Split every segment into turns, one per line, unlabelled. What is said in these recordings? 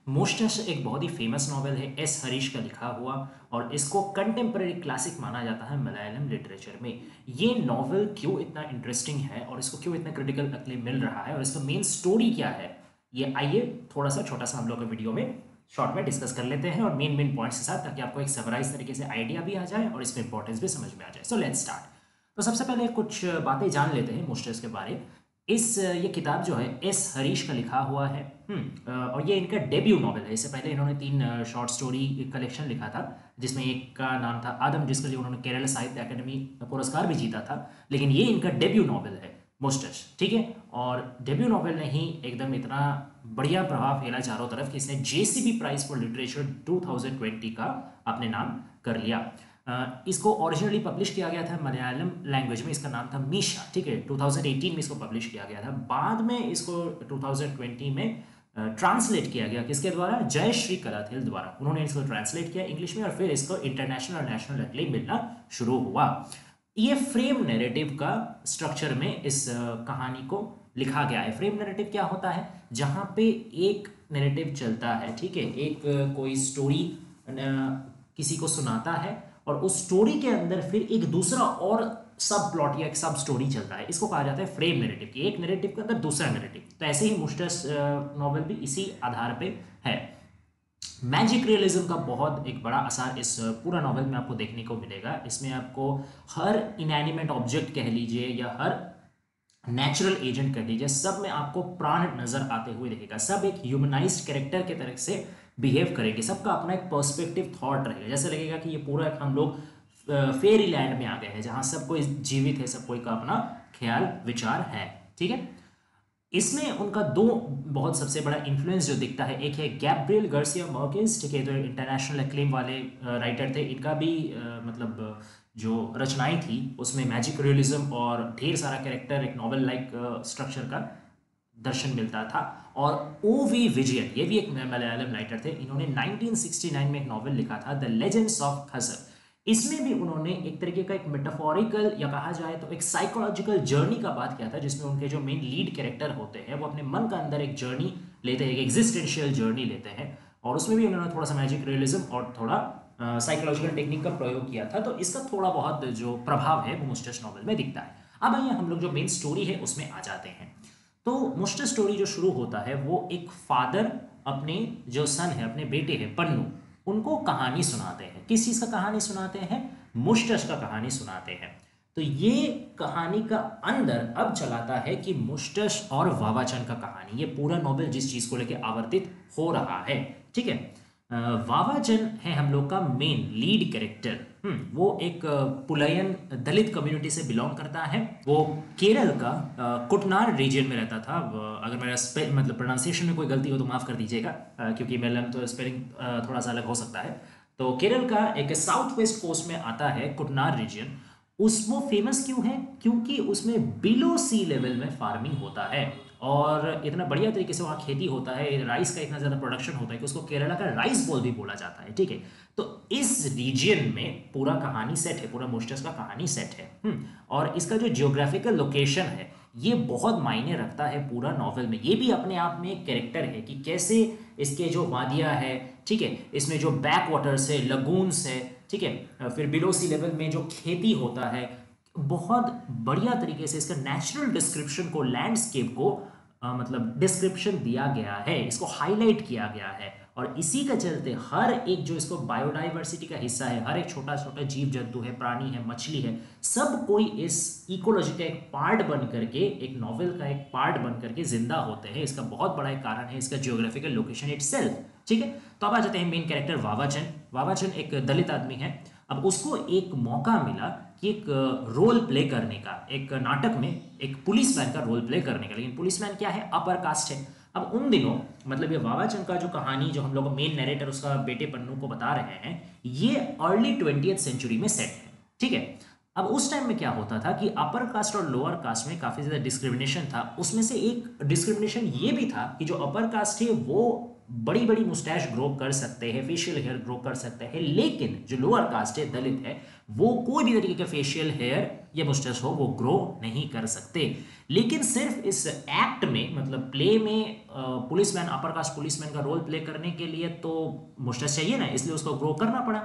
मोस्टस एक बहुत ही famous novel है एस हरीश का लिखा हुआ, और इसको कंटेम्प्रेरी क्लासिक माना जाता है मलयालम लिटरेचर में। ये नॉवेल क्यों इतना इंटरेस्टिंग है और इसको क्यों इतना क्रिटिकल अक्लेम मिल रहा है और इसका मेन स्टोरी क्या है, ये आइए थोड़ा सा छोटा सा हम लोग वीडियो में शॉर्ट में डिस्कस कर लेते हैं और मेन मेन पॉइंट्स के साथ, ताकि आपको एक समराइज तरीके से आइडिया भी आ जाए और इसमें इंपॉर्टेंस भी समझ में आ जाए। So let's start. तो सबसे पहले कुछ बातें जान लेते हैं मोस्टस के बारे। ये किताब जो है एस हरीश का लिखा हुआ है। और ये इनका डेब्यू नॉवेल है। इससे पहले इन्होंने 3 शॉर्ट स्टोरी कलेक्शन लिखा था, जिसमें एक का नाम था आदम, जिसके लिए उन्होंने केरल साहित्य अकेडमी पुरस्कार भी जीता था। लेकिन ये इनका डेब्यू नॉवेल है मोस्टस, ठीक है। और डेब्यू नॉवेल ने ही एकदम इतना बढ़िया प्रभाव फैला चारों तरफ कि इसने जेसीबी प्राइज फॉर लिटरेचर 2020 का अपने नाम कर लिया। इसको ओरिजिनली पब्लिश किया गया था मलयालम लैंग्वेज में, इसका नाम था मीशा, ठीक है। 2018 में इसको पब्लिश किया गया था। बाद में इसको 2020 में ट्रांसलेट किया गया, किसके द्वारा? जय श्री कलाथिल द्वारा। उन्होंने इसको ट्रांसलेट किया इंग्लिश में और फिर इसको इंटरनेशनल और नेशनल एक्लेम मिलना शुरू हुआ। ये फ्रेम नैरेटिव का स्ट्रक्चर में इस कहानी को लिखा गया है। फ्रेम नैरेटिव क्या होता है? जहां पे एक नैरेटिव चलता है, ठीक है, एक कोई स्टोरी किसी को सुनाता है और उस स्टोरी के अंदर फिर एक दूसरा और सब प्लॉट या एक सब स्टोरी चलता है। इसको कहा जाता है फ्रेम नैरेटिव, कि एक नैरेटिव के अंदर दूसरा नैरेटिव। तो ऐसे ही मोस्टस नॉवेल भी इसी आधार पे है। मैजिक रियलिज्म का बहुत एक बड़ा असर इस पूरा नॉवेल में आपको देखने को मिलेगा। इसमें आपको हर इनएनिमेट ऑब्जेक्ट कह लीजिए या हर नेचुरल एजेंट कह लीजिए, सब में आपको प्राण नजर आते हुए दिखेगा। सब एक ह्यूमनाइज्ड कैरेक्टर के तरह से बिहेव करेंगे। सबका अपना एक पर्सपेक्टिव थॉट रहेगा। जैसे लगेगा कि ये पूरा हम लोग फेरी लैंड में आ गए हैं, जहां सब कोई जीवित है, सब कोई का अपना ख्याल विचार है, ठीक है। इसमें उनका दो बहुत सबसे बड़ा इन्फ्लुएंस जो दिखता है, एक है गैब्रियल गार्सिया मार्केज, ठीक है, जो इंटरनेशनल एक्लेम वाले राइटर थे। इनका भी मतलब जो रचनाएं थी उसमें मैजिक रियलिज्म और ढेर सारा कैरेक्टर, एक नॉवेल लाइक स्ट्रक्चर का दर्शन मिलता था। और ओ वी विजयन, ये भी एक मलयालम राइटर थे। इन्होंने 1969 में एक नॉवेल लिखा था द लेजेंड्स ऑफ खसर। इसमें भी उन्होंने एक तरीके का एक मेटाफोरिकल या कहा जाए तो एक साइकोलॉजिकल जर्नी का बात किया था, जिसमें उनके जो मेन लीड कैरेक्टर होते हैं वो अपने मन का अंदर एक जर्नी लेते हैं, एक एग्जिस्टेंशियल जर्नी लेते हैं। और उसमें भी उन्होंने थोड़ा सा मैजिक रियलिज्म और थोड़ा साइकोलॉजिकल टेक्निक का प्रयोग किया था। तो इसका थोड़ा बहुत जो प्रभाव है वो मोस्टस नॉवेल में दिखता है। अब आइए हम लोग जो मेन स्टोरी है उसमें आ जाते हैं। तो मोस्टस स्टोरी जो शुरू होता है वो एक फादर अपने जो सन है, अपने बेटे हैं पन्नू, उनको कहानी सुनाते हैं। किस चीज का कहानी सुनाते हैं? मुश्तश का कहानी सुनाते हैं। तो ये कहानी का अंदर अब चलाता है कि मुश्तश और वावाचन का कहानी, ये पूरा नॉवेल जिस चीज को लेकर आवर्तित हो रहा है, ठीक है। वावाचन है हम लोग का मेन लीड कैरेक्टर। वो एक पुलयन दलित कम्युनिटी से बिलोंग करता है। वो केरल का कुटनार रीजन में रहता था। अगर मेरा मतलब प्रोनाउंसिएशन में कोई गलती हो तो माफ कर दीजिएगा, क्योंकि मलयालम तो स्पेलिंग थोड़ा सा अलग हो सकता है। तो केरल का एक साउथ वेस्ट कोस्ट में आता है कुटनार रीजन। वो फेमस क्यों है? क्योंकि उसमें बिलो सी लेवल में फार्मिंग होता है और इतना बढ़िया तरीके से वहाँ खेती होता है। राइस का इतना ज़्यादा प्रोडक्शन होता है कि उसको केरला का राइस बॉल भी बोला जाता है, ठीक है। तो इस रीजन में पूरा कहानी सेट है, पूरा मोस्टस का कहानी सेट है। और इसका जो जियोग्राफिकल लोकेशन है ये बहुत मायने रखता है पूरा नॉवेल में। ये भी अपने आप में एक कैरेक्टर है कि कैसे इसके जो वादियाँ है, ठीक है, इसमें जो बैक वाटर्स है, लगून्स है, ठीक है, फिर बिलो सी लेवल में जो खेती होता है, बहुत बढ़िया तरीके से इसका नेचुरल डिस्क्रिप्शन को, लैंडस्केप को मतलब डिस्क्रिप्शन दिया गया है, इसको हाईलाइट किया गया है। और इसी का चलते हर एक जो इसको बायोडाइवर्सिटी का हिस्सा है, हर एक छोटा छोटा जीव जंतु है, प्राणी है, मछली है, सब कोई इस इकोलॉजी का एक पार्ट बन करके, एक नॉवेल का एक पार्ट बन करके जिंदा होते हैं। इसका बहुत बड़ा एक कारण है इसका जियोग्राफिकल लोकेशन इटसेल्फ, ठीक है। तो अब आ जाते हैं मेन कैरेक्टर वावाचन। वावाचन एक दलित आदमी है। अब उसको एक मौका मिला कि एक रोल प्ले करने का, एक नाटक में एक पुलिसमैन का रोल प्ले करने का। लेकिन पुलिसमैन क्या है? अपर कास्ट है। अब उन दिनों मतलब ये वावाचन का जो कहानी, जो हम लोग मेन नरेटर उसका बेटे पन्नू को बता रहे हैं, ये अर्ली 20th सेंचुरी में सेट है, ठीक है। अब उस टाइम में क्या होता था कि अपर कास्ट और लोअर कास्ट में काफी ज्यादा डिस्क्रिमिनेशन था। उसमें से एक डिस्क्रिमिनेशन ये भी था कि जो अपर कास्ट थे वो बड़ी बड़ी मुस्टैच ग्रो कर सकते हैं, फेशियल हेयर ग्रो कर सकते हैं, लेकिन जो लोअर कास्ट है, दलित है, वो कोई भी तरीके का फेशियल हेयर या मुस्टैच हो वो ग्रो नहीं कर सकते। लेकिन सिर्फ इस एक्ट में, मतलब प्ले में, पुलिसमैन, अपर कास्ट पुलिसमैन का रोल प्ले करने के लिए तो मुस्टैच चाहिए ना, इसलिए उसको ग्रो करना पड़ा।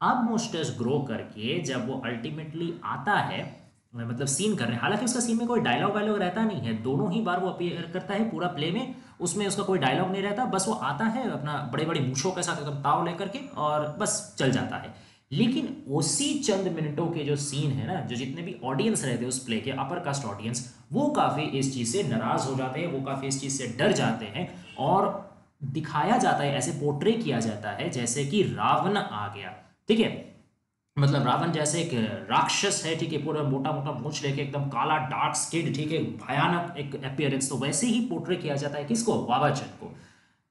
अब मुस्टैच ग्रो करके जब वो अल्टीमेटली आता है, मतलब सीन करने, हालांकि उसका सीन में कोई डायलॉग वायलॉग रहता नहीं है, दोनों ही बार वो अपीयर करता है पूरा प्ले में, उसमें उसका कोई डायलॉग नहीं रहता, बस वो आता है अपना बड़े बड़े मूंछों के साथ एकदम ताव लेकर के और बस चल जाता है। लेकिन उसी चंद मिनटों के जो सीन है ना, जो जितने भी ऑडियंस रहते हैं उस प्ले के, अपर कास्ट ऑडियंस, वो काफ़ी इस चीज़ से नाराज हो जाते हैं, वो काफ़ी इस चीज़ से डर जाते हैं, और दिखाया जाता है, ऐसे पोर्ट्रे किया जाता है जैसे कि रावण आ गया, ठीक है, मतलब रावण जैसे एक राक्षस है, ठीक है, पूरा मोटा मोटा मूंछ लेके एकदम काला डार्क स्किन, ठीक है, भयानक एक अपीयरेंस, तो वैसे ही पोर्ट्रे किया जाता है किसको, वावाचन को।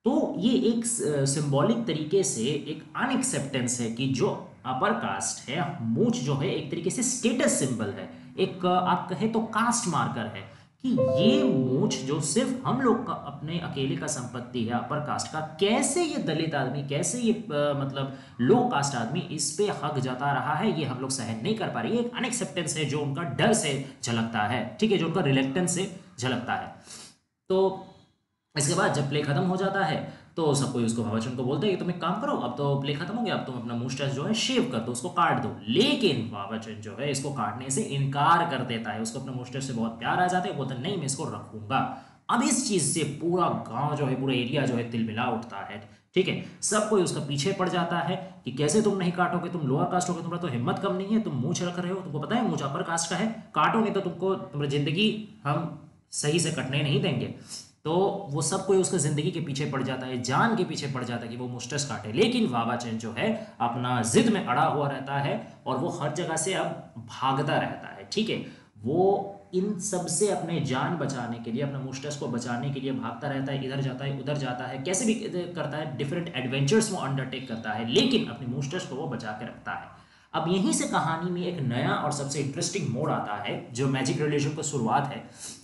तो ये एक सिंबॉलिक तरीके से एक अनएक्सेप्टेंस है कि जो अपर कास्ट है, मूंछ जो है एक तरीके से स्टेटस सिंबल है, एक आप कहे तो कास्ट मार्कर है, कि ये मूंछ जो सिर्फ हम लोग का अपने अकेले का संपत्ति है अपर कास्ट का, कैसे ये दलित आदमी, कैसे ये मतलब लो कास्ट आदमी इस पे हक जता रहा है, ये हम लोग सहन नहीं कर पा रहे। ये एक अनएक्सेप्टेंस है जो उनका डर से झलकता है, ठीक है, जो उनका रिलेक्टेंस से झलकता है। तो इसके बाद जब प्ले खत्म हो जाता है तो सब कोई उसको वावाचन को बोलते हैं कि तुम एक काम करो, अब तो प्ले खत्म हो गया, अब तुम अपना मुस्टैच जो है शेव कर दो, उसको काट दो। लेकिन वावाचन जो है इसको काटने से इनकार कर देता है, उसको अपने मुस्टैच से बहुत प्यार आ जाता है, बोलता है नहीं मैं इसको रखूंगा। अब इस चीज से पूरा गांव जो है, पूरा एरिया जो है तिलमिला उठता है, ठीक है, सब कोई उसका पीछे पड़ जाता है कि कैसे तुम नहीं काटोगे, तुम लोअर कास्ट हो गए, तुम्हारा तो हिम्मत कम नहीं है, तुम मूंछ रख रहे हो, तुमको पता है मूंछ अपर कास्ट का है, काटोगे तो तुमको तुम्हारी जिंदगी हम सही से कटने नहीं देंगे। तो वो सब कोई उसका जिंदगी के पीछे पड़ जाता है, जान के पीछे पड़ जाता है कि वो मुस्टैच काटे। लेकिन वावाचन जो है अपना जिद में अड़ा हुआ रहता है और वो हर जगह से अब भागता रहता है, ठीक है, वो इन सब से अपने जान बचाने के लिए, अपने मुस्टैच को बचाने के लिए भागता रहता है, इधर जाता है उधर जाता है, कैसे भी करता है, डिफरेंट एडवेंचर्स वो अंडरटेक करता है, लेकिन अपनी मुस्टैच को वो बचा के रखता है। अब यहीं से कहानी में एक नया और सबसे इंटरेस्टिंग मोड़ आता है, जो मैजिक रिलेशन की शुरुआत है,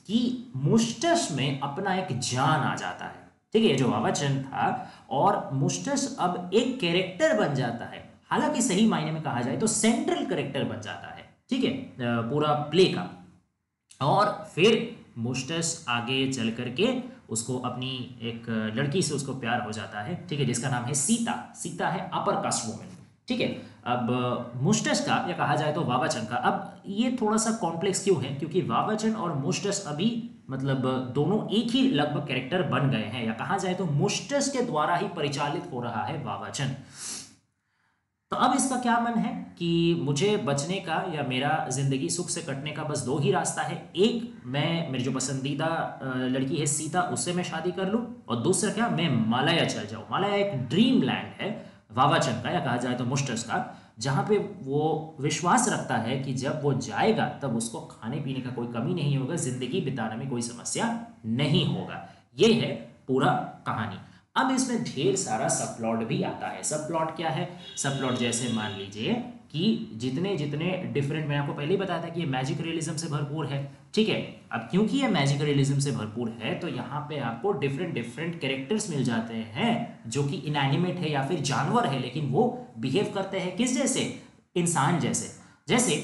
कि मुस्टैच में अपना एक जान आ जाता है, ठीक है, जो वावाचन था, और मुस्टैच अब एक कैरेक्टर बन जाता है, हालांकि सही मायने में कहा जाए तो सेंट्रल कैरेक्टर बन जाता है, ठीक है, पूरा प्ले का। और फिर मुस्टैच आगे चल करके उसको अपनी एक लड़की से उसको प्यार हो जाता है, ठीक है, जिसका नाम है सीता। सीता है अपर कास्ट वुमेन, ठीक है। अब मुस्टैच का, या कहा जाए तो वावाचन का, अब ये थोड़ा सा कॉम्प्लेक्स क्यों है, क्योंकि वावाचन और मुस्टैच अभी मतलब दोनों एक ही लगभग कैरेक्टर बन गए हैं, या कहा जाए तो मुस्टैच के द्वारा ही परिचालित हो रहा है वावाचन। तो अब इसका क्या मन है कि मुझे बचने का या मेरा जिंदगी सुख से कटने का बस दो ही रास्ता है, एक मैं मेरी जो पसंदीदा लड़की है सीता, उससे मैं शादी कर लूं, और दूसरा क्या, मैं हिमालय चल जाऊं। हिमालय एक ड्रीम लैंड है वावाचन का, या कहा जाए तो मुस्टैच का, जहाँ पे वो विश्वास रखता है कि जब वो जाएगा तब उसको खाने पीने का कोई कमी नहीं होगा, जिंदगी बिताने में कोई समस्या नहीं होगा। ये है पूरा कहानी। अब इसमें ढेर सारा सब प्लॉट भी आता है। सब प्लॉट क्या है, सब प्लॉट जैसे मान लीजिए कि जितने जितने डिफरेंट, मैं आपको पहले ही बताया था कि ये मैजिक रियलिज्म से भरपूर है, ठीक है। अब क्योंकि ये मैजिक रियलिज्म से भरपूर है तो यहाँ पे आपको डिफरेंट डिफरेंट कैरेक्टर्स मिल जाते हैं जो कि इनएनिमेट है या फिर जानवर है, लेकिन वो बिहेव करते हैं किस जैसे, इंसान जैसे, जैसे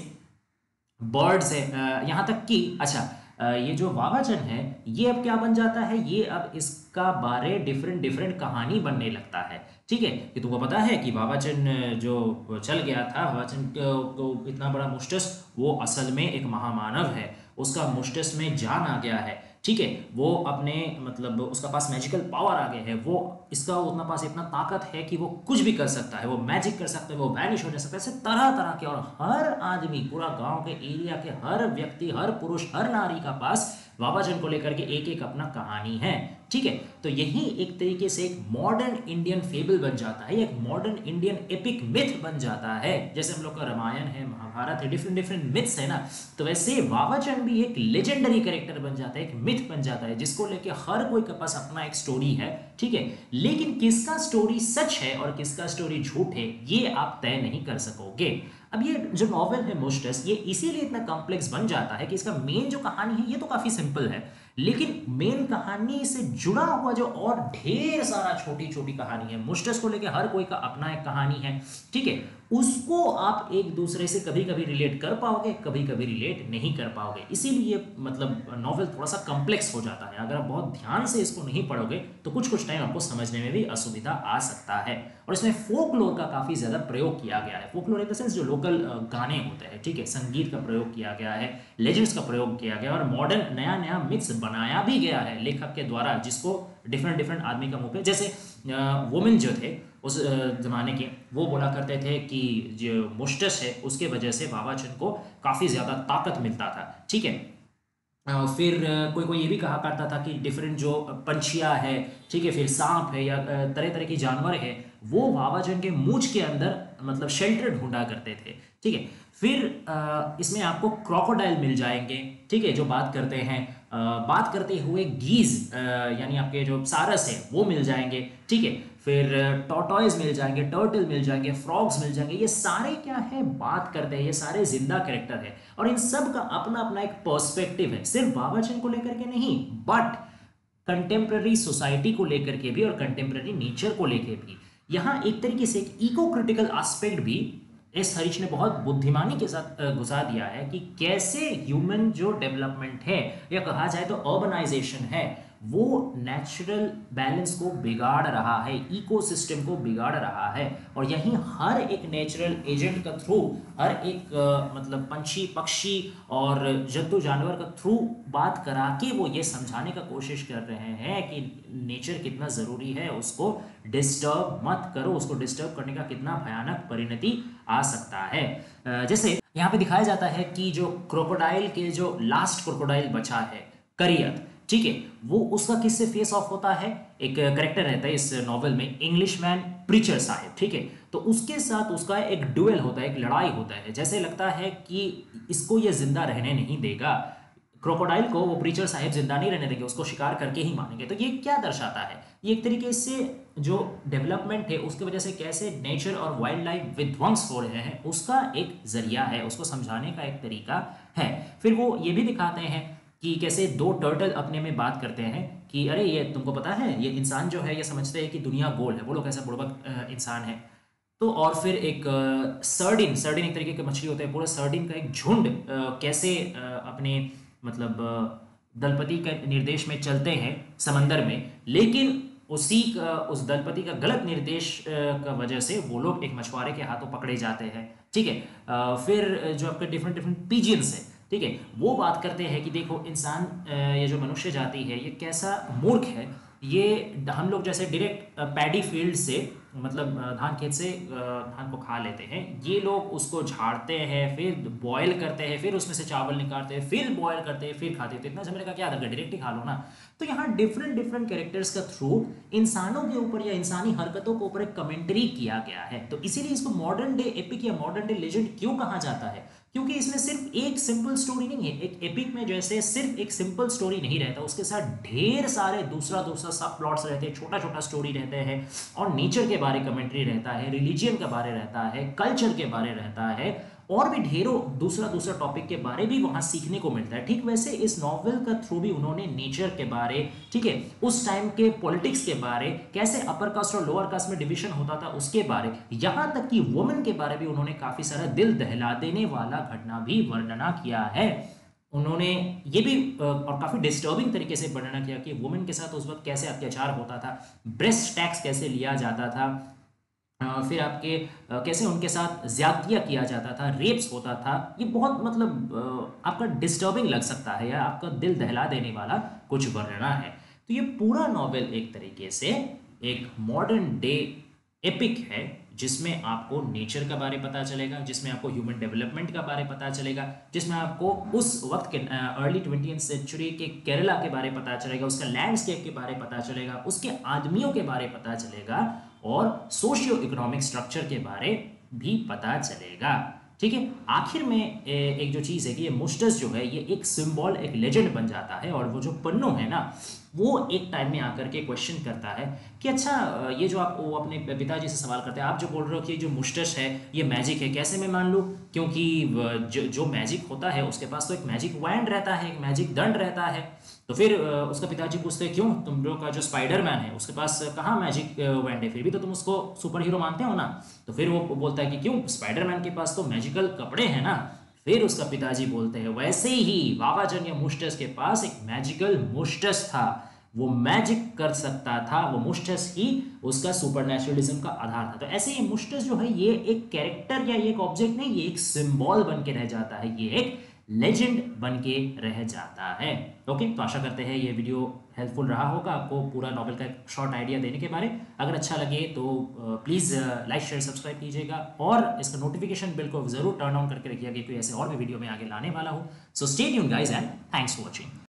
बर्ड्स है, यहाँ तक कि अच्छा ये जो वावाचन है ये अब क्या बन जाता है, ये अब इसका बारे डिफरेंट डिफरेंट कहानी बनने लगता है, ठीक है। कि तुमको पता है कि वावाचन जो चल गया था, वावाचन को इतना बड़ा मुस्टैच, वो असल में एक महामानव है, उसका मुस्टैच में जान आ गया है, ठीक है, वो अपने मतलब उसका पास मैजिकल पावर आ गए हैं, वो इसका उतना पास इतना ताकत है कि वो कुछ भी कर सकता है, वो मैजिक कर सकता है, वो वैनिश हो जा सकता है, ऐसे तरह तरह के। और हर आदमी, पूरा गांव के एरिया के हर व्यक्ति, हर पुरुष, हर नारी का पास वावाचन को लेकर के एक एक अपना कहानी है, ठीक है। तो यही एक तरीके से एक मॉडर्न इंडियन फेबल बन जाता है, एक मॉडर्न इंडियन एपिक मिथ बन जाता है। जैसे हम लोग का रामायण है, महाभारत है, डिफरेंट डिफरेंट मिथ्स है ना, तो वैसे वावाचन भी एक लेजेंडरी कैरेक्टर बन जाता है, एक मिथ बन जाता है, जिसको लेके हर कोई के पास अपना एक स्टोरी है, ठीक है। लेकिन किसका स्टोरी सच है और किसका स्टोरी झूठ है, ये आप तय नहीं कर सकोगे। अब ये जो नॉवेल है मुस्टैच, ये इसीलिए इतना कॉम्प्लेक्स बन जाता है कि इसका मेन जो कहानी है ये तो काफी सिंपल है, लेकिन मेन कहानी से जुड़ा हुआ जो और ढेर सारा छोटी छोटी कहानी है, मुस्टस को लेके हर कोई का अपना एक कहानी है, ठीक है, उसको आप एक दूसरे से कभी कभी रिलेट कर पाओगे, कभी कभी रिलेट नहीं कर पाओगे। इसीलिए मतलब नॉवेल थोड़ा सा कॉम्प्लेक्स हो जाता है। अगर आप बहुत ध्यान से इसको नहीं पढ़ोगे तो कुछ कुछ टाइम आपको समझने में भी असुविधा आ सकता है। और इसमें फोकलोर का काफ़ी ज़्यादा प्रयोग किया गया है। फोकलोर इन द सेंस जो लोकल गाने होते हैं, ठीक है, संगीत का प्रयोग किया गया है, लेजेंड्स का प्रयोग किया गया, और मॉडर्न नया नया मिक्स बनाया भी गया है लेखक के द्वारा, जिसको डिफरेंट डिफरेंट आदमी का मुंह पे, जैसे वुमेन जो थे उस ज़माने के, वो बोला करते थे कि जो मुस्टस है उसके वजह से बाबाचन को काफ़ी ज़्यादा ताकत मिलता था, ठीक है। फिर कोई कोई ये भी कहा करता था कि डिफरेंट जो पंछियाँ है, ठीक है, फिर सांप है या तरह तरह की जानवर है, वो बाबाजन के मूंछ के अंदर मतलब शेल्टर ढूंढा करते थे, ठीक है। फिर इसमें आपको क्रोकोडाइल मिल जाएंगे, ठीक है, जो बात करते हैं, बात करते हुए गीज यानी आपके जो सारस है वो मिल जाएंगे, ठीक है। फिर टॉर्टॉइज मिल जाएंगे, टर्टल मिल जाएंगे, फ्रॉग्स मिल जाएंगे। ये सारे क्या है, बात करते हैं, ये सारे जिंदा कैरेक्टर है और इन सब का अपना अपना एक पर्सपेक्टिव है, सिर्फ बाबाचन को लेकर के नहीं, बट कंटेम्प्रेरी सोसाइटी को लेकर के भी और कंटेम्प्रेरी नेचर को लेकर भी। यहाँ एक तरीके से एक इको क्रिटिकल एस्पेक्ट भी एस हरीश ने बहुत बुद्धिमानी के साथ घुसा दिया है कि कैसे ह्यूमन जो डेवलपमेंट है या कहा जाए तो अर्बनाइजेशन है, वो नेचुरल बैलेंस को बिगाड़ रहा है, इकोसिस्टम को बिगाड़ रहा है। और यहीं हर एक नेचुरल एजेंट का थ्रू, हर एक मतलब पंछी पक्षी और जंतु जानवर का थ्रू बात करा के वो ये समझाने का कोशिश कर रहे हैं कि नेचर कितना ज़रूरी है, उसको डिस्टर्ब मत करो, उसको डिस्टर्ब करने का कितना भयानक परिणति आ सकता है। जैसे यहाँ पे दिखाया जाता है कि जो क्रोकोडाइल के जो लास्ट क्रोकोडाइल बचा है, करियत, ठीक है, वो उसका किससे फेस ऑफ होता है, एक करेक्टर रहता है इस नॉवेल में, इंग्लिशमैन प्रीचर साहब, ठीक है, तो उसके साथ उसका एक ड्यूएल होता है, एक लड़ाई होता है। जैसे लगता है कि इसको ये जिंदा रहने नहीं देगा, क्रोकोडाइल को वो प्रीचर साहब जिंदा नहीं रहने देंगे, उसको शिकार करके ही मानेंगे। तो ये क्या दर्शाता है, ये एक तरीके से जो डेवलपमेंट है उसकी वजह से कैसे नेचर और वाइल्ड लाइफ विध्वंस हो रहे हैं उसका एक जरिया है, उसको समझाने का एक तरीका है। फिर वो ये भी दिखाते हैं कि कैसे दो टर्टल अपने में बात करते हैं कि अरे ये तुमको पता है, ये इंसान जो है ये समझते हैं कि दुनिया गोल है, वो लोग ऐसा बुड़बक इंसान है। तो और फिर एक सर्डिन, सर्डिन एक तरीके की मछली होता है, पूरा सर्डिन का एक झुंड कैसे अपने मतलब दलपति के निर्देश में चलते हैं समंदर में, लेकिन उसी का उस दलपति का गलत निर्देश का वजह से वो लोग एक मछुआरे के हाथों पकड़े जाते हैं, ठीक है। फिर जो आपके डिफरेंट डिफरेंट पिजियंस है, ठीक है, वो बात करते हैं कि देखो इंसान, ये जो मनुष्य जाति है ये कैसा मूर्ख है, ये हम लोग जैसे डायरेक्ट पैडी फील्ड से मतलब धान खेत से धान को खा लेते हैं, ये लोग उसको झाड़ते हैं, फिर बॉयल करते हैं, फिर उसमें से चावल निकालते हैं, फिर बॉयल करते हैं, फिर खाते हैं। तो इतना समझने का क्या दरकार, डायरेक्ट ही खा लो ना। तो यहाँ डिफरेंट डिफरेंट कैरेक्टर्स का थ्रू इंसानों के ऊपर या इंसानी हरकतों के ऊपर एक कमेंट्री किया गया है। तो इसीलिए इसको मॉडर्न डे एपिक या मॉडर्न डे लेजेंड क्यों कहा जाता है, क्योंकि इसमें सिर्फ एक सिंपल स्टोरी नहीं है। एक एपिक में जैसे सिर्फ एक सिंपल स्टोरी नहीं रहता, उसके साथ ढेर सारे दूसरा दूसरा सब प्लॉट्स रहते हैं, छोटा छोटा स्टोरी रहते हैं, और नेचर के बारे कमेंट्री रहता है, रिलीजियन के बारे रहता है, कल्चर के बारे रहता है, और भी ढेरों दूसरा दूसरा टॉपिक के बारे भी वहां सीखने को मिलता है। ठीक वैसे इस नॉवेल का थ्रू भी उन्होंने नेचर के बारे, ठीक है, उस टाइम के पॉलिटिक्स के बारे, कैसे अपर कास्ट और लोअर कास्ट में डिवीजन होता था उसके बारे, यहां तक कि वुमेन के बारे भी उन्होंने काफी सारा दिल दहला देने वाला घटना भी वर्णना किया है। उन्होंने ये भी और काफ़ी डिस्टर्बिंग तरीके से वर्णना किया कि वुमेन के साथ उस वक्त कैसे अत्याचार होता था, ब्रेस्ट टैक्स कैसे लिया जाता था, फिर आपके कैसे उनके साथ ज्यादतियाँ किया जाता था, रेप्स होता था। ये बहुत मतलब आपका डिस्टर्बिंग लग सकता है या आपका दिल दहला देने वाला कुछ वर्णना है। तो ये पूरा नॉवेल एक तरीके से एक मॉडर्न डे एपिक है, जिसमें आपको नेचर का बारे पता चलेगा, जिसमें आपको ह्यूमन डेवलपमेंट का बारे पता चलेगा, जिसमें आपको उस वक्त के अर्ली 20th सेंचुरी के केरला के बारे पता चलेगा, उसका लैंडस्केप के बारे पता चलेगा, उसके आदमियों के बारे पता चलेगा, और सोशियो इकोनॉमिक स्ट्रक्चर के बारे भी पता चलेगा। ठीक है, आखिर में एक जो चीज़ है कि ये मुस्टस जो है ये एक सिंबल, एक लेजेंड बन जाता है, और वो जो पन्नों है ना, वो एक टाइम में आकर के क्वेश्चन करता है कि अच्छा ये जो आप वो अपने पिताजी से सवाल करते हैं, आप जो बोल रहे हो कि जो मुश्तश है ये मैजिक है, कैसे मैं मान लूँ? क्योंकि जो मैजिक होता है उसके पास तो एक मैजिक वैंड रहता है, एक मैजिक दंड रहता है। तो फिर उसका पिताजी पूछते हैं क्यों, तुम लोग का जो स्पाइडरमैन है उसके पास कहाँ मैजिक वैंड है, फिर भी तो तुम उसको सुपर हीरो मानते हो ना? तो फिर वो बोलता है कि क्यों, स्पाइडरमैन के पास तो मैजिकल कपड़े हैं ना। फिर उसका पिताजी बोलते हैं वैसे ही बाबाजन या मुश्तस के पास एक मैजिकल मुश्तस था, वो मैजिक कर सकता था, वो मुश्तस ही उसका सुपरनेचुरलिज्म का आधार था। तो ऐसे ये मुश्तस जो है ये एक कैरेक्टर या ये एक ऑब्जेक्ट नहीं, ये एक सिंबल बन के रह जाता है, ये एक लेजेंड बन के रह जाता है। ओके, तो आशा करते हैं ये वीडियो हेल्पफुल रहा होगा आपको पूरा नॉवल का एक शॉर्ट आइडिया देने के बारे। अगर अच्छा लगे तो प्लीज़ लाइक शेयर सब्सक्राइब कीजिएगा और इसका नोटिफिकेशन बिल को ज़रूर टर्न ऑन करके रखिएगा, क्योंकि ऐसे और भी वीडियो में आगे लाने वाला हूँ। So stay tuned guys and thanks for watching.